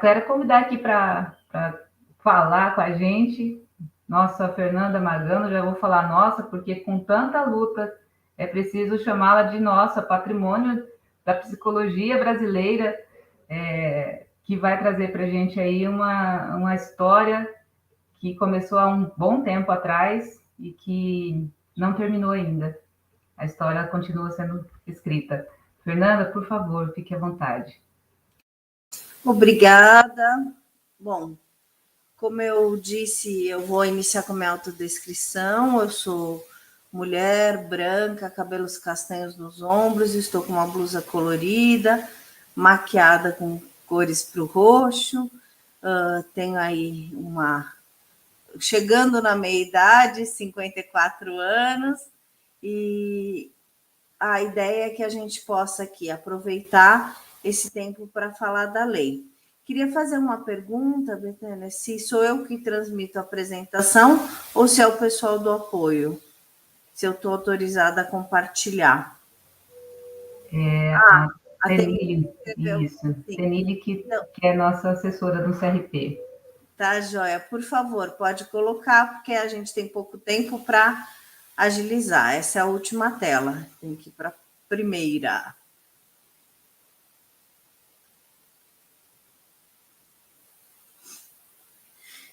Quero convidar aqui para falar com a gente, nossa Fernanda Magano, já vou falar nossa, porque com tanta luta é preciso chamá-la de nossa, patrimônio da psicologia brasileira, que vai trazer para a gente aí uma história que começou há um bom tempo atrás e que não terminou ainda. A história continua sendo escrita. Fernanda, por favor, fique à vontade. Obrigada. Bom, como eu disse, eu vou iniciar com a minha autodescrição. Eu sou mulher, branca, cabelos castanhos nos ombros, estou com uma blusa colorida, maquiada com cores para o roxo. Tenho aí chegando na meia-idade, 54 anos, e a ideia é que a gente possa aqui aproveitar esse tempo para falar da lei. Queria fazer uma pergunta, Betânia, se sou eu que transmito a apresentação ou se é o pessoal do apoio, se eu estou autorizada a compartilhar. A Tenille, isso. Tenille, que é nossa assessora do CRP. Tá, joia. Por favor, pode colocar, porque a gente tem pouco tempo para agilizar. Essa é a última tela. Tem que ir para a primeira.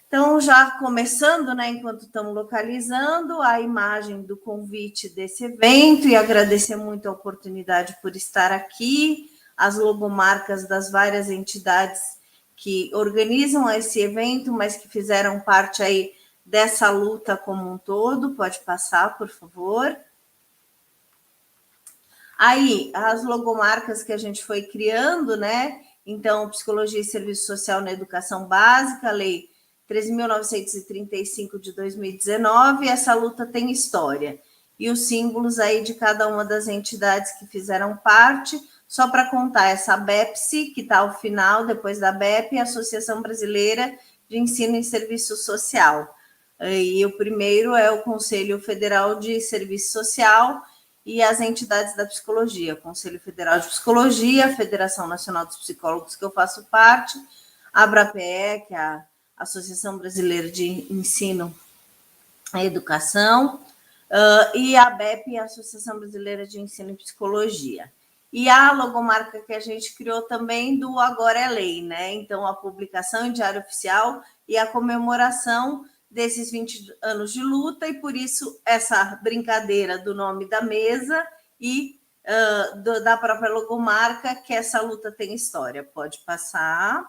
Então, já começando, né, enquanto estamos localizando, a imagem do convite desse evento e agradecer muito a oportunidade por estar aqui, as logomarcas das várias entidades que organizam esse evento, mas que fizeram parte aí dessa luta como um todo. Pode passar, por favor. Aí, as logomarcas que a gente foi criando, né? Então, Psicologia e Serviço Social na Educação Básica, Lei 13.935 de 2019, essa luta tem história. E os símbolos aí de cada uma das entidades que fizeram parte, só para contar, essa BEPSI, que está ao final, depois da BEP, Associação Brasileira de Ensino e Serviço Social. E o primeiro é o Conselho Federal de Serviço Social e as entidades da psicologia, Conselho Federal de Psicologia, Federação Nacional dos Psicólogos, que eu faço parte, a ABRAPE, que é a Associação Brasileira de Ensino e Educação, e a ABEP, a Associação Brasileira de Ensino e Psicologia. E a logomarca que a gente criou também do Agora é Lei, né? Então, a publicação em Diário Oficial e a comemoração desses 20 anos de luta, e por isso essa brincadeira do nome da mesa e da própria logomarca, que essa luta tem história. Pode passar.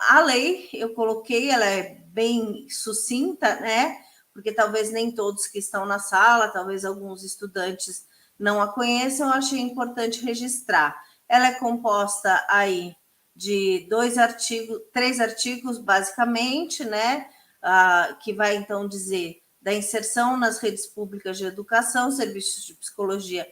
A lei, eu coloquei, ela é bem sucinta, né? Porque talvez nem todos que estão na sala, talvez alguns estudantes não a conheçam, eu achei importante registrar. Ela é composta aí de 3 artigos, basicamente, né? Que vai, então, dizer da inserção nas redes públicas de educação, serviços de psicologia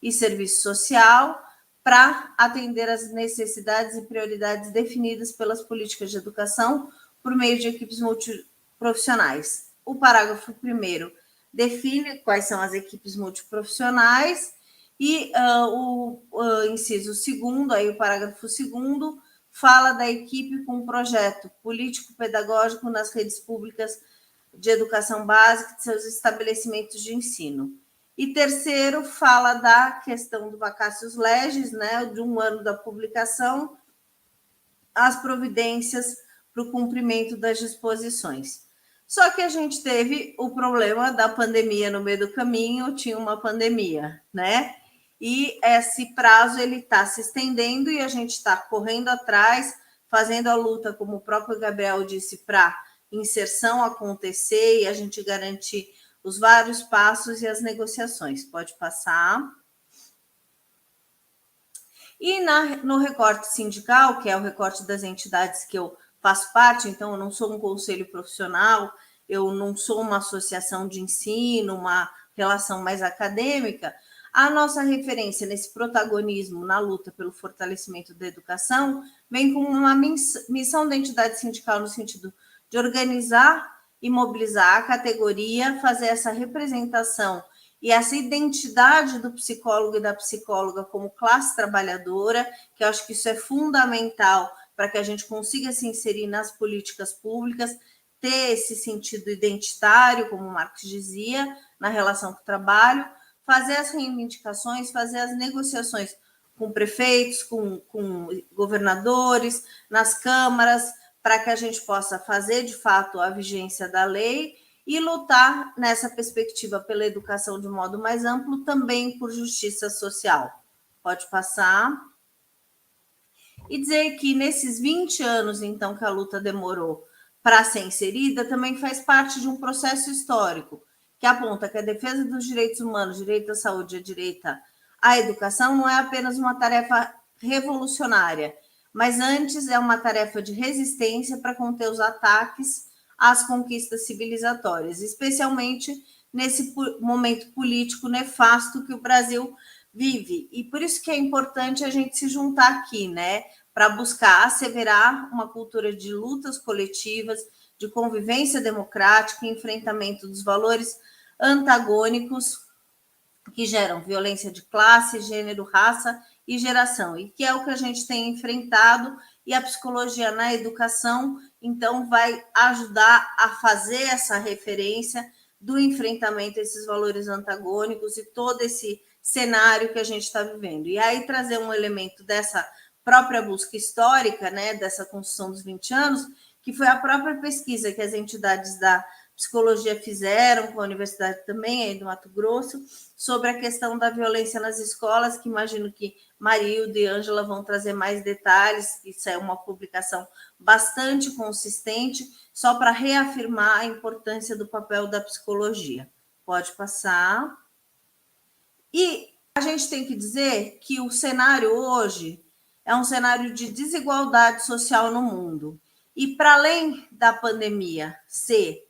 e serviço social, para atender às necessidades e prioridades definidas pelas políticas de educação por meio de equipes multiprofissionais. O parágrafo 1º define quais são as equipes multiprofissionais e o inciso 2º, aí o parágrafo 2º, fala da equipe com um projeto político-pedagógico nas redes públicas de educação básica de seus estabelecimentos de ensino. E terceiro, fala da questão do vacácios legis, né, de 1 ano da publicação, as providências para o cumprimento das disposições. Só que a gente teve o problema da pandemia no meio do caminho, tinha uma pandemia, né? E esse prazo ele está se estendendo e a gente está correndo atrás, fazendo a luta, como o próprio Gabriel disse, para inserção acontecer e a gente garantir os vários passos e as negociações. Pode passar. E no recorte sindical, que é o recorte das entidades que eu faço parte, então eu não sou um conselho profissional, eu não sou uma associação de ensino, uma relação mais acadêmica, a nossa referência nesse protagonismo na luta pelo fortalecimento da educação vem com uma missão da entidade sindical no sentido de organizar e mobilizar a categoria, fazer essa representação e essa identidade do psicólogo e da psicóloga como classe trabalhadora, que eu acho que isso é fundamental para que a gente consiga se inserir nas políticas públicas, ter esse sentido identitário, como o Marx dizia, na relação com o trabalho, fazer as reivindicações, fazer as negociações com prefeitos, com governadores, nas câmaras, para que a gente possa fazer, de fato, a vigência da lei e lutar nessa perspectiva pela educação de modo mais amplo, também por justiça social. Pode passar. E dizer que nesses 20 anos, então, que a luta demorou para ser inserida, também faz parte de um processo histórico que aponta que a defesa dos direitos humanos, direito à saúde e direito à educação não é apenas uma tarefa revolucionária, mas antes é uma tarefa de resistência para conter os ataques às conquistas civilizatórias, especialmente nesse momento político nefasto que o Brasil vive. E por isso que é importante a gente se juntar aqui, né? Para buscar asseverar uma cultura de lutas coletivas, de convivência democrática e enfrentamento dos valores antagônicos que geram violência de classe, gênero, raça e geração, e que é o que a gente tem enfrentado, e a psicologia na educação, então, vai ajudar a fazer essa referência do enfrentamento a esses valores antagônicos e todo esse cenário que a gente está vivendo. E aí trazer um elemento dessa própria busca histórica, né, dessa construção dos 20 anos, que foi a própria pesquisa que as entidades da psicologia fizeram com a universidade também, aí do Mato Grosso, sobre a questão da violência nas escolas, que imagino que Marilda e Ângela vão trazer mais detalhes, isso é uma publicação bastante consistente, só para reafirmar a importância do papel da psicologia. Pode passar. E a gente tem que dizer que o cenário hoje é um cenário de desigualdade social no mundo. E para além da pandemia ser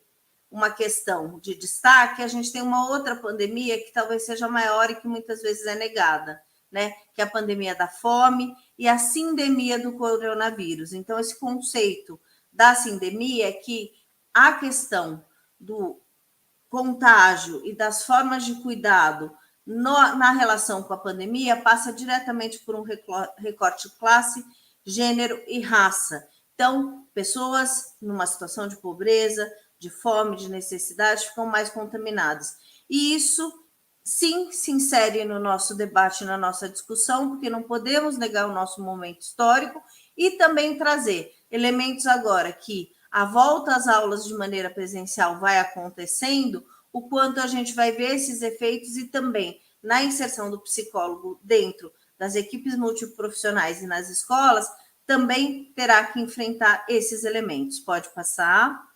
uma questão de destaque, a gente tem uma outra pandemia que talvez seja maior e que muitas vezes é negada, né? Que é a pandemia da fome e a sindemia do coronavírus. Então, esse conceito da sindemia é que a questão do contágio e das formas de cuidado na relação com a pandemia passa diretamente por um recorte de classe, gênero e raça. Então, pessoas numa situação de pobreza, de fome, de necessidade, ficam mais contaminadas. E isso, sim, se insere no nosso debate, na nossa discussão, porque não podemos negar o nosso momento histórico e também trazer elementos agora que a volta às aulas de maneira presencial vai acontecendo, o quanto a gente vai ver esses efeitos e também na inserção do psicólogo dentro das equipes multiprofissionais e nas escolas, também terá que enfrentar esses elementos. Pode passar.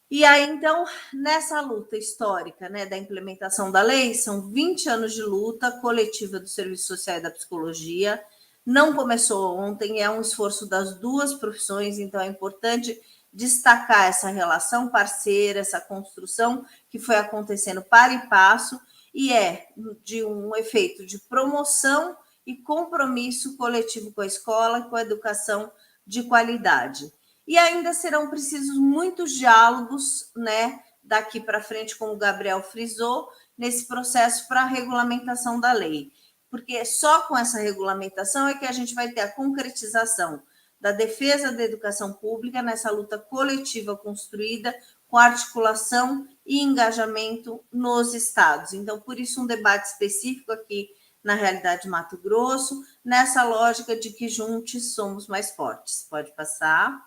E aí, então, nessa luta histórica, né, da implementação da lei, são 20 anos de luta coletiva do Serviço Social e da Psicologia. Não começou ontem, é um esforço das duas profissões, então é importante destacar essa relação parceira, essa construção que foi acontecendo para e passo, e é de um efeito de promoção e compromisso coletivo com a escola e com a educação de qualidade. E ainda serão precisos muitos diálogos, né, daqui para frente, como o Gabriel frisou, nesse processo para a regulamentação da lei. Porque só com essa regulamentação é que a gente vai ter a concretização da defesa da educação pública nessa luta coletiva construída com articulação e engajamento nos estados. Então, por isso, um debate específico aqui na realidade Mato Grosso, nessa lógica de que juntos somos mais fortes. Pode passar.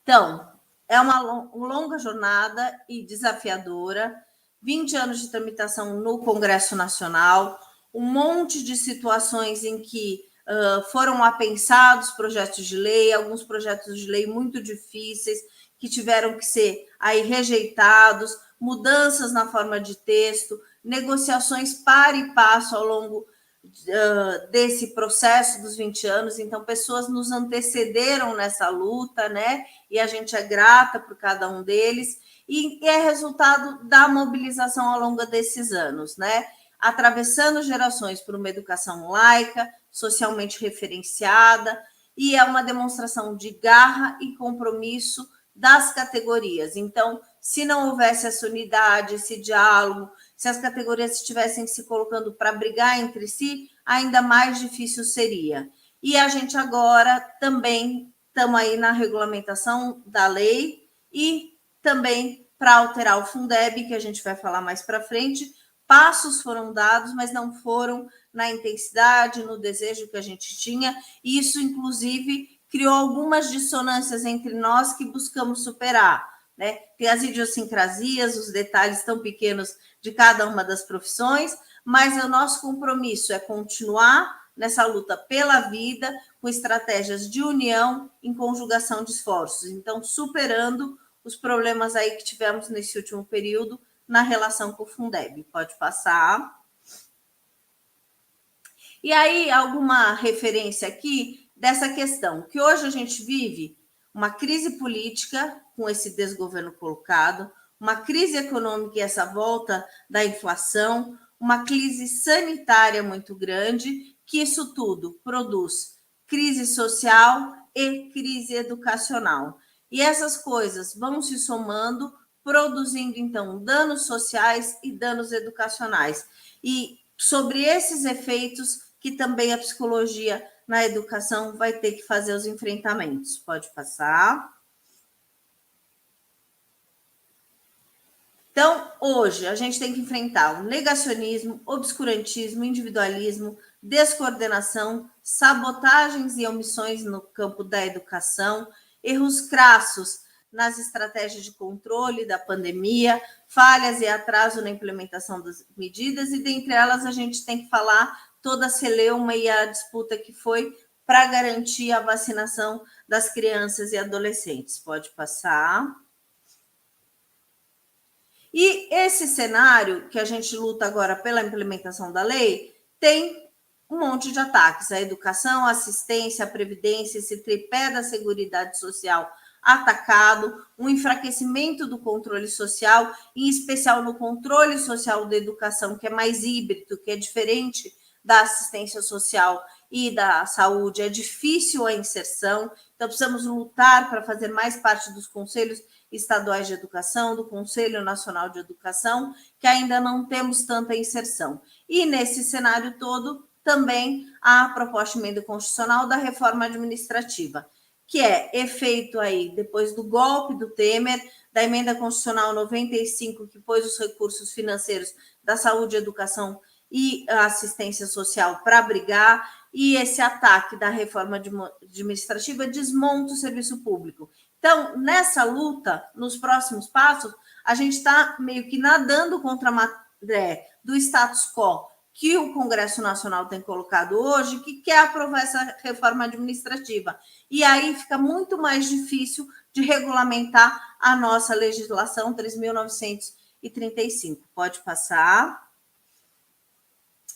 Então, é uma longa jornada e desafiadora, 20 anos de tramitação no Congresso Nacional, um monte de situações em que foram apensados projetos de lei, alguns projetos de lei muito difíceis, que tiveram que ser aí rejeitados, mudanças na forma de texto, negociações para e passo ao longo desse processo dos 20 anos, então pessoas nos antecederam nessa luta, né? E a gente é grata por cada um deles, e é resultado da mobilização ao longo desses anos, né? Atravessando gerações por uma educação laica, socialmente referenciada, e é uma demonstração de garra e compromisso das categorias. Então, se não houvesse essa unidade, esse diálogo, se as categorias estivessem se colocando para brigar entre si, ainda mais difícil seria. E a gente agora também estamos aí na regulamentação da lei e também para alterar o Fundeb, que a gente vai falar mais para frente. Passos foram dados, mas não foram na intensidade, no desejo que a gente tinha, e isso, inclusive, criou algumas dissonâncias entre nós que buscamos superar, né? Tem as idiosincrasias, os detalhes tão pequenos de cada uma das profissões, mas o nosso compromisso é continuar nessa luta pela vida, com estratégias de união em conjugação de esforços. Então, superando os problemas aí que tivemos nesse último período na relação com o Fundeb. Pode passar. E aí, alguma referência aqui dessa questão, que hoje a gente vive uma crise política com esse desgoverno colocado, uma crise econômica e essa volta da inflação, uma crise sanitária muito grande, que isso tudo produz crise social e crise educacional. E essas coisas vão se somando, produzindo, então, danos sociais e danos educacionais. E sobre esses efeitos que também a psicologia na educação vai ter que fazer os enfrentamentos. Pode passar. Então, hoje, a gente tem que enfrentar o negacionismo, obscurantismo, individualismo, descoordenação, sabotagens e omissões no campo da educação, erros crassos nas estratégias de controle da pandemia, falhas e atraso na implementação das medidas, e dentre elas a gente tem que falar toda a celeuma e a disputa que foi para garantir a vacinação das crianças e adolescentes. Pode passar. E esse cenário que a gente luta agora pela implementação da lei tem um monte de ataques. A educação, a assistência, a previdência, esse tripé da Seguridade Social atacado, um enfraquecimento do controle social, em especial no controle social da educação, que é mais híbrido, que é diferente da assistência social e da saúde. É difícil a inserção, então precisamos lutar para fazer mais parte dos conselhos estaduais de educação, do Conselho Nacional de Educação, que ainda não temos tanta inserção. E nesse cenário todo, também a proposta de emenda constitucional da reforma administrativa, que é efeito aí, depois do golpe do Temer, da emenda constitucional 95, que pôs os recursos financeiros da saúde, educação e assistência social para brigar, e esse ataque da reforma administrativa desmonta o serviço público. Então, nessa luta, nos próximos passos, a gente está meio que nadando contra a maré do status quo que o Congresso Nacional tem colocado hoje, que quer aprovar essa reforma administrativa. E aí fica muito mais difícil de regulamentar a nossa legislação 3.935. Pode passar.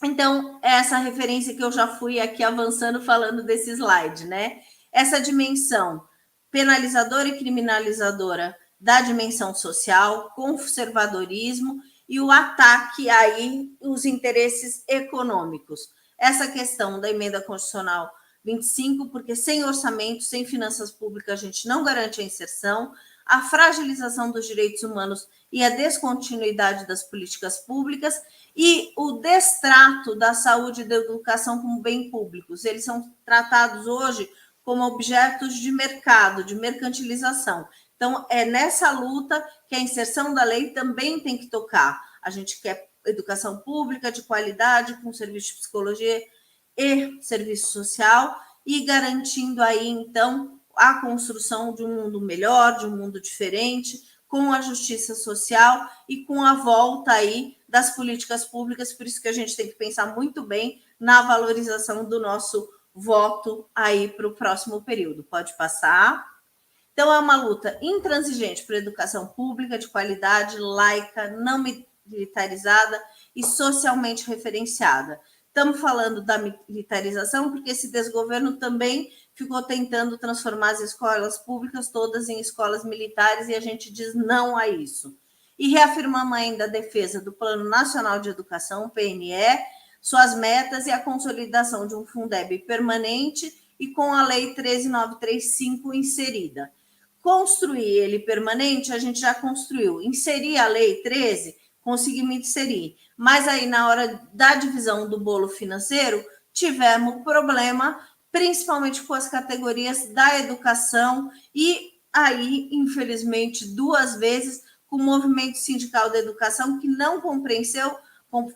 Então, essa referência que eu já fui aqui avançando falando desse slide, né? Essa dimensão penalizadora e criminalizadora da dimensão social, conservadorismo e o ataque aí os interesses econômicos. Essa questão da emenda constitucional 25, porque sem orçamento, sem finanças públicas, a gente não garante a inserção, a fragilização dos direitos humanos e a descontinuidade das políticas públicas e o destrato da saúde e da educação como bem públicos. Eles são tratados hoje como objetos de mercado, de mercantilização. Então, é nessa luta que a inserção da lei também tem que tocar. A gente quer educação pública de qualidade, com serviço de psicologia e serviço social, e garantindo aí, então, a construção de um mundo melhor, de um mundo diferente, com a justiça social e com a volta aí das políticas públicas. Por isso que a gente tem que pensar muito bem na valorização do nosso voto aí para o próximo período. Pode passar. Então, é uma luta intransigente por educação pública de qualidade, laica, não militarizada e socialmente referenciada. Estamos falando da militarização porque esse desgoverno também ficou tentando transformar as escolas públicas todas em escolas militares e a gente diz não a isso. E reafirmamos ainda a defesa do Plano Nacional de Educação, PNE, suas metas e a consolidação de um Fundeb permanente e com a Lei 13.935 inserida. Construir ele permanente, a gente já construiu. Inserir a Lei 13, conseguimos inserir. Mas aí, na hora da divisão do bolo financeiro, tivemos problema, principalmente com as categorias da educação e aí, infelizmente, 2 vezes com o movimento sindical da educação, que não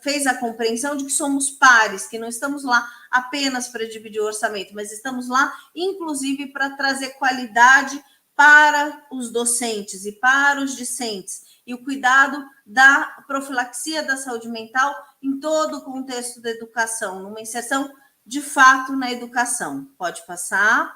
fez a compreensão de que somos pares, que não estamos lá apenas para dividir o orçamento, mas estamos lá, inclusive, para trazer qualidade para os docentes e para os discentes, e o cuidado da profilaxia da saúde mental em todo o contexto da educação, numa inserção de fato na educação. Pode passar.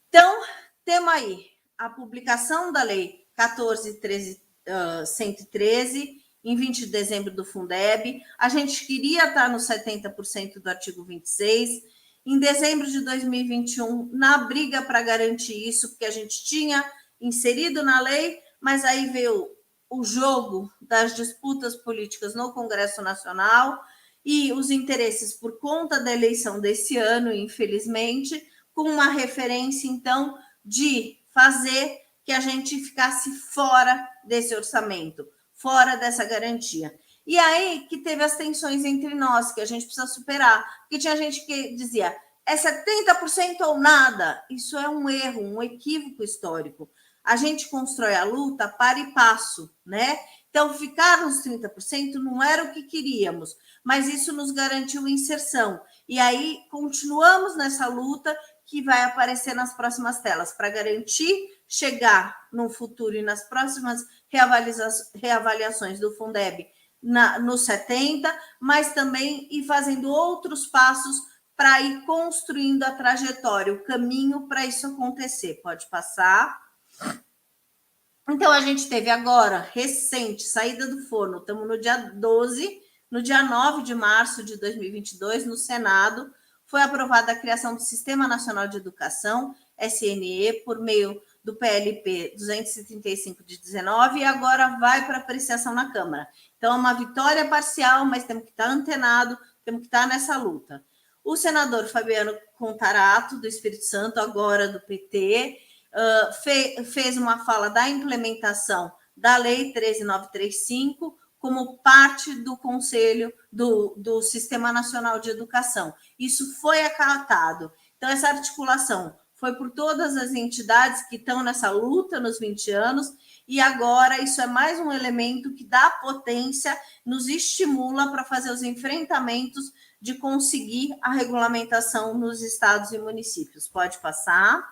Então, temos aí a publicação da Lei 14.113, em 20 de dezembro do Fundeb. A gente queria estar no 70% do artigo 26. Em dezembro de 2021, na briga para garantir isso, porque a gente tinha inserido na lei, mas aí veio o jogo das disputas políticas no Congresso Nacional e os interesses por conta da eleição desse ano, infelizmente, com uma referência, então, de fazer que a gente ficasse fora desse orçamento, fora dessa garantia. E aí que teve as tensões entre nós, que a gente precisa superar. Porque tinha gente que dizia, é 70% ou nada. Isso é um erro, um equívoco histórico. A gente constrói a luta para e passo, né? Então, ficar nos 30% não era o que queríamos, mas isso nos garantiu inserção. E aí, continuamos nessa luta que vai aparecer nas próximas telas, para garantir chegar no futuro e nas próximas reavaliações do Fundeb no 70, mas também ir fazendo outros passos para ir construindo a trajetória, o caminho para isso acontecer. Pode passar. Então, a gente teve agora, recente, saída do forno, estamos no dia 12, no dia 9 de março de 2022, no Senado, foi aprovada a criação do Sistema Nacional de Educação, SNE, por meio do PLP 235 de 19, e agora vai para apreciação na Câmara. Então, é uma vitória parcial, mas temos que estar antenado, temos que estar nessa luta. O senador Fabiano Contarato, do Espírito Santo, agora do PT, fez uma fala da implementação da Lei 13.935 como parte do Conselho do Sistema Nacional de Educação. Isso foi acatado. Então, essa articulação foi por todas as entidades que estão nessa luta nos 20 anos, e agora isso é mais um elemento que dá potência, nos estimula para fazer os enfrentamentos de conseguir a regulamentação nos estados e municípios. Pode passar.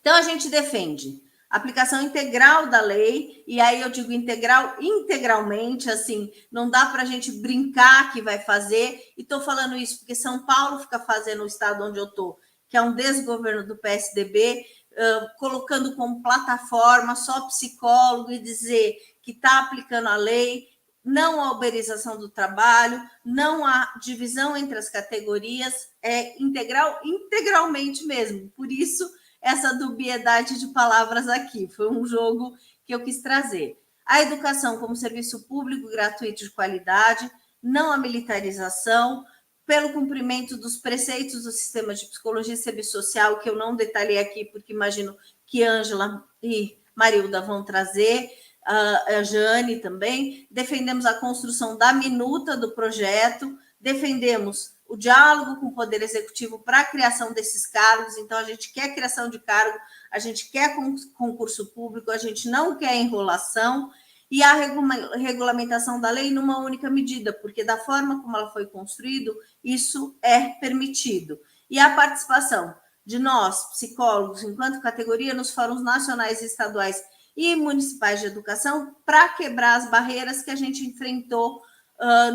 Então, a gente defende a aplicação integral da lei, e aí eu digo integral, integralmente, assim, não dá para a gente brincar que vai fazer, e estou falando isso porque São Paulo fica fazendo o estado onde eu estou, que é um desgoverno do PSDB, colocando como plataforma só psicólogo e dizer que está aplicando a lei, não a uberização do trabalho, não a divisão entre as categorias, é integral, integralmente mesmo, por isso essa dubiedade de palavras aqui. Foi um jogo que eu quis trazer. A educação como serviço público, gratuito de qualidade, não a militarização, pelo cumprimento dos preceitos do sistema de psicologia e serviço social, que eu não detalhei aqui, porque imagino que Ângela e Marilda vão trazer, a Jane também. Defendemos a construção da minuta do projeto, defendemos o diálogo com o Poder Executivo para a criação desses cargos. Então, a gente quer criação de cargo, a gente quer concurso público, a gente não quer enrolação, e a regulamentação da lei numa única medida, porque da forma como ela foi construída, isso é permitido. E a participação de nós, psicólogos, enquanto categoria, nos fóruns nacionais, estaduais e municipais de educação, para quebrar as barreiras que a gente enfrentou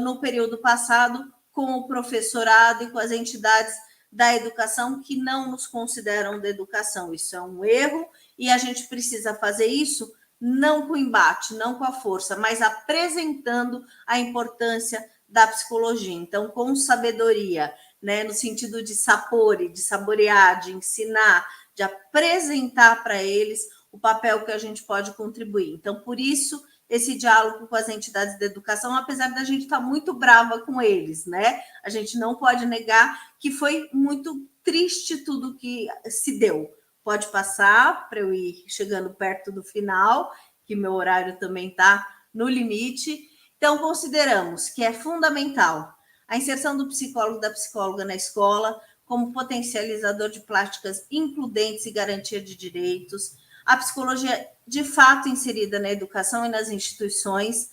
no período passado, com o professorado e com as entidades da educação que não nos consideram da educação. Isso é um erro e a gente precisa fazer isso não com embate, não com a força, mas apresentando a importância da psicologia. Então, com sabedoria, né, no sentido de sapore, de saborear, de ensinar, de apresentar para eles o papel que a gente pode contribuir. Então, por isso, esse diálogo com as entidades da educação, apesar da gente estar muito brava com eles, né? A gente não pode negar que foi muito triste tudo que se deu. Pode passar para eu ir chegando perto do final, que meu horário também está no limite. Então, consideramos que é fundamental a inserção do psicólogo e da psicóloga na escola como potencializador de práticas includentes e garantia de direitos, a psicologia de fato inserida na educação e nas instituições,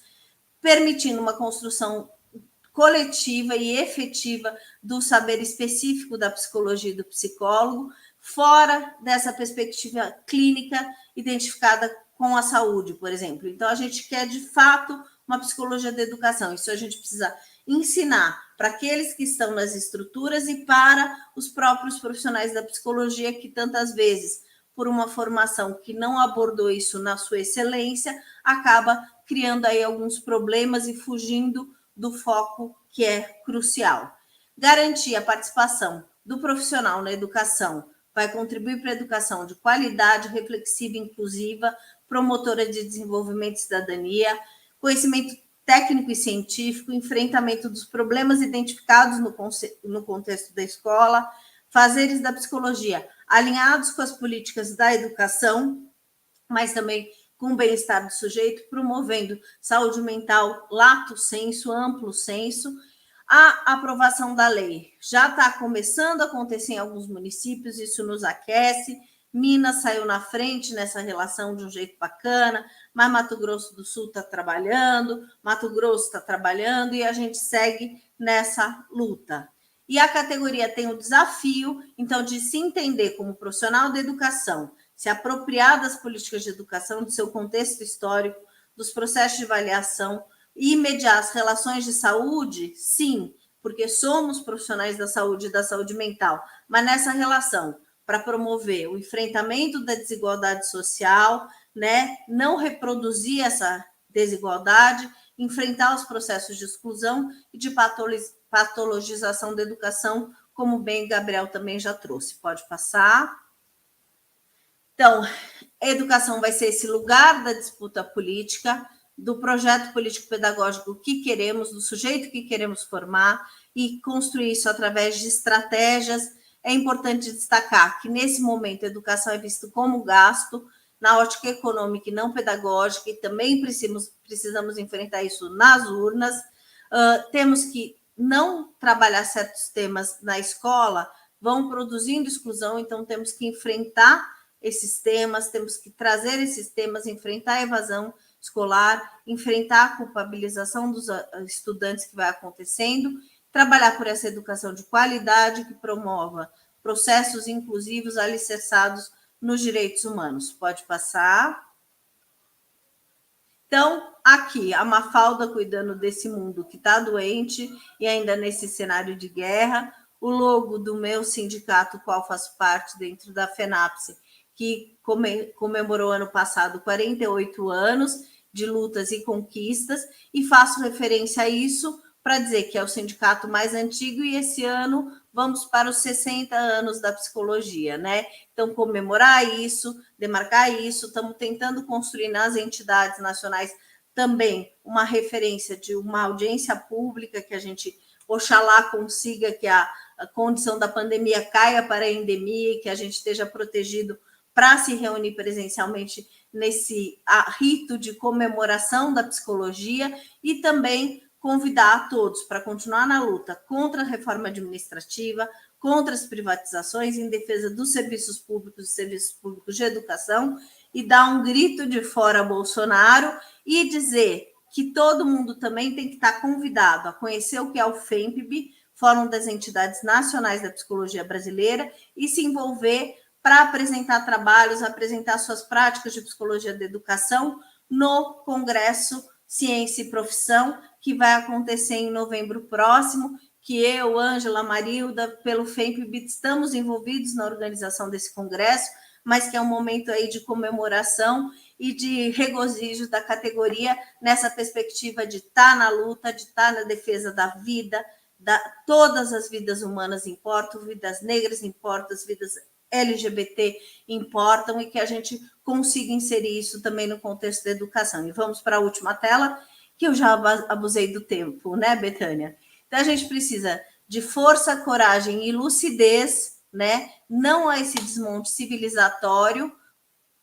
permitindo uma construção coletiva e efetiva do saber específico da psicologia e do psicólogo, fora dessa perspectiva clínica identificada com a saúde, por exemplo. Então, a gente quer, de fato, uma psicologia da educação. Isso a gente precisa ensinar para aqueles que estão nas estruturas e para os próprios profissionais da psicologia que tantas vezes, por uma formação que não abordou isso na sua excelência, acaba criando aí alguns problemas e fugindo do foco que é crucial. Garantir a participação do profissional na educação vai contribuir para a educação de qualidade, reflexiva, inclusiva, promotora de desenvolvimento e cidadania, conhecimento técnico e científico, enfrentamento dos problemas identificados no contexto da escola, fazeres da psicologia alinhados com as políticas da educação, mas também com o bem-estar do sujeito, promovendo saúde mental, lato sensu, amplo senso. A aprovação da lei já está começando a acontecer em alguns municípios, isso nos aquece. Minas saiu na frente nessa relação de um jeito bacana, mas Mato Grosso do Sul está trabalhando, Mato Grosso está trabalhando e a gente segue nessa luta. E a categoria tem o desafio, então, de se entender como profissional da educação, se apropriar das políticas de educação, do seu contexto histórico, dos processos de avaliação e mediar as relações de saúde, sim, porque somos profissionais da saúde e da saúde mental, mas nessa relação, para promover o enfrentamento da desigualdade social, né, não reproduzir essa desigualdade, enfrentar os processos de exclusão e de patologização da educação, como bem Gabriel também já trouxe. Pode passar. Então, a educação vai ser esse lugar da disputa política, do projeto político-pedagógico que queremos, do sujeito que queremos formar e construir isso através de estratégias. É importante destacar que, nesse momento, a educação é vista como gasto, na ótica econômica e não pedagógica, e também precisamos enfrentar isso nas urnas. Temos que não trabalhar certos temas na escola, vão produzindo exclusão, então temos que enfrentar esses temas, temos que trazer esses temas, enfrentar a evasão escolar, enfrentar a culpabilização dos estudantes que vai acontecendo, trabalhar por essa educação de qualidade que promova processos inclusivos alicerçados nos direitos humanos. Pode passar. Então, aqui, a Mafalda cuidando desse mundo que está doente e ainda nesse cenário de guerra, o logo do meu sindicato, qual faço parte dentro da FENAPSE, que comemorou ano passado 48 anos de lutas e conquistas, e faço referência a isso para dizer que é o sindicato mais antigo e esse ano vamos para os 60 anos da psicologia, né? Então, comemorar isso, demarcar isso, estamos tentando construir nas entidades nacionais também uma referência de uma audiência pública que a gente, oxalá, consiga que a condição da pandemia caia para a endemia e que a gente esteja protegido para se reunir presencialmente nesse rito de comemoração da psicologia e também convidar a todos para continuar na luta contra a reforma administrativa, contra as privatizações, em defesa dos serviços públicos e serviços públicos de educação, e dar um grito de fora Bolsonaro e dizer que todo mundo também tem que estar convidado a conhecer o que é o FEMPB, Fórum das Entidades Nacionais da Psicologia Brasileira, e se envolver para apresentar trabalhos, apresentar suas práticas de psicologia da educação no Congresso Ciência e Profissão, que vai acontecer em novembro próximo, que eu, Ângela, Marilda, pelo FEMPB, estamos envolvidos na organização desse congresso, mas que é um momento aí de comemoração e de regozijo da categoria nessa perspectiva de estar na luta, de estar na defesa da vida, todas as vidas humanas importam, vidas negras importam, as vidas LGBT importam e que a gente consiga inserir isso também no contexto da educação. E vamos para a última tela, que eu já abusei do tempo, né, Betânia? Então, a gente precisa de força, coragem e lucidez, né? Não a esse desmonte civilizatório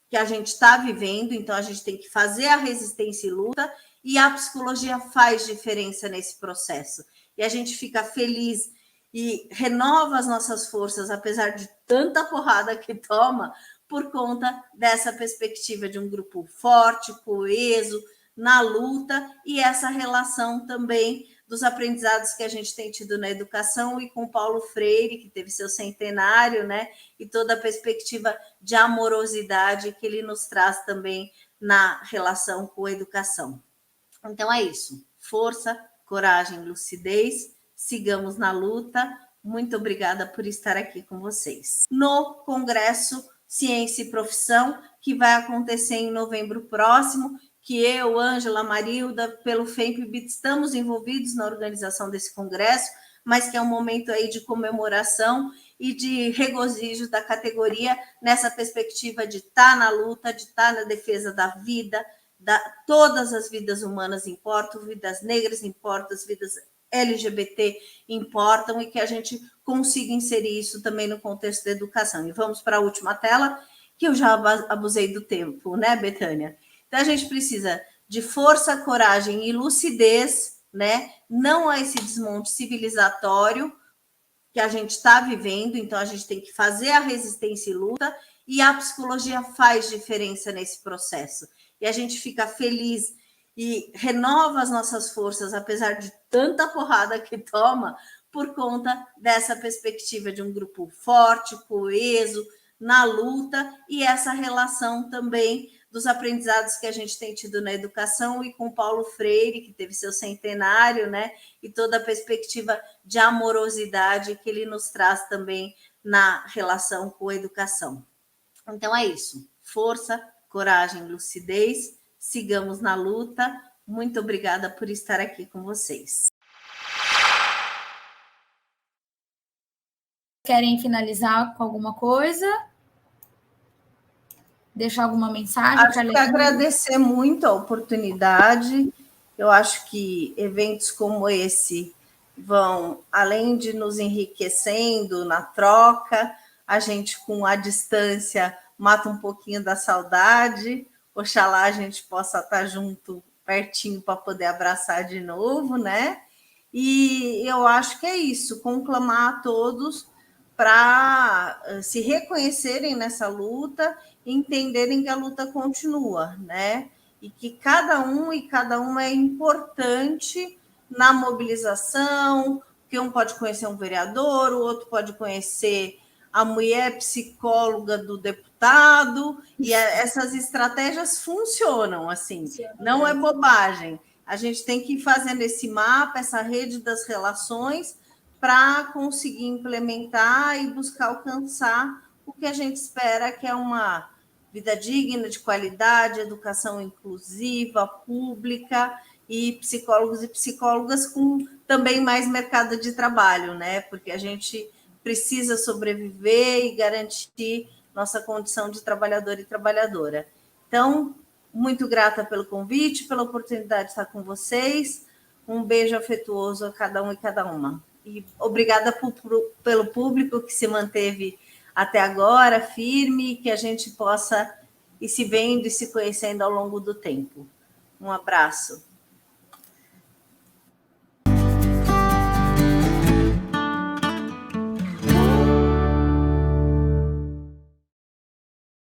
que a gente está vivendo, então a gente tem que fazer a resistência e luta, e a psicologia faz diferença nesse processo. E a gente fica feliz e renova as nossas forças, apesar de tanta porrada que toma, por conta dessa perspectiva de um grupo forte, coeso, na luta, e essa relação também dos aprendizados que a gente tem tido na educação e com Paulo Freire, que teve seu centenário, né? E toda a perspectiva de amorosidade que ele nos traz também na relação com a educação. Então é isso. Força, coragem, lucidez. Sigamos na luta. Muito obrigada por estar aqui com vocês. No Congresso Ciência e Profissão, que vai acontecer em novembro próximo, que eu, Ângela, Marilda, pelo FEMPB, estamos envolvidos na organização desse congresso, mas que é um momento aí de comemoração e de regozijo da categoria nessa perspectiva de estar na luta, de estar na defesa da vida, todas as vidas humanas importam, vidas negras importam, as vidas LGBT importam, e que a gente consiga inserir isso também no contexto da educação. E vamos para a última tela, que eu já abusei do tempo, né, Betânia? Então, a gente precisa de força, coragem e lucidez, né? Não a esse desmonte civilizatório que a gente está vivendo, então a gente tem que fazer a resistência e luta, e a psicologia faz diferença nesse processo. E a gente fica feliz e renova as nossas forças, apesar de tanta porrada que toma, por conta dessa perspectiva de um grupo forte, coeso, na luta, e essa relação também dos aprendizados que a gente tem tido na educação e com Paulo Freire, que teve seu centenário, né? E toda a perspectiva de amorosidade que ele nos traz também na relação com a educação. Então é isso. Força, coragem, lucidez. Sigamos na luta. Muito obrigada por estar aqui com vocês. Querem finalizar com alguma coisa? Deixar alguma mensagem? Acho que agradecer muito a oportunidade. Eu acho que eventos como esse vão, além de nos enriquecendo na troca, a gente, com a distância, mata um pouquinho da saudade. Oxalá a gente possa estar junto, pertinho, para poder abraçar de novo, né? E eu acho que é isso, conclamar a todos para se reconhecerem nessa luta, entenderem que a luta continua, né? E que cada um e cada uma é importante na mobilização, que um pode conhecer um vereador, o outro pode conhecer a mulher psicóloga do deputado, e essas estratégias funcionam, assim, não é bobagem. A gente tem que ir fazendo esse mapa, essa rede das relações, para conseguir implementar e buscar alcançar o que a gente espera, que é uma vida digna, de qualidade, educação inclusiva, pública, e psicólogos e psicólogas com também mais mercado de trabalho, né? Porque a gente precisa sobreviver e garantir nossa condição de trabalhador e trabalhadora. Então, muito grata pelo convite, pela oportunidade de estar com vocês. Um beijo afetuoso a cada um e cada uma. E obrigada pelo público que se manteve até agora, firme, que a gente possa ir se vendo e se conhecendo ao longo do tempo. Um abraço.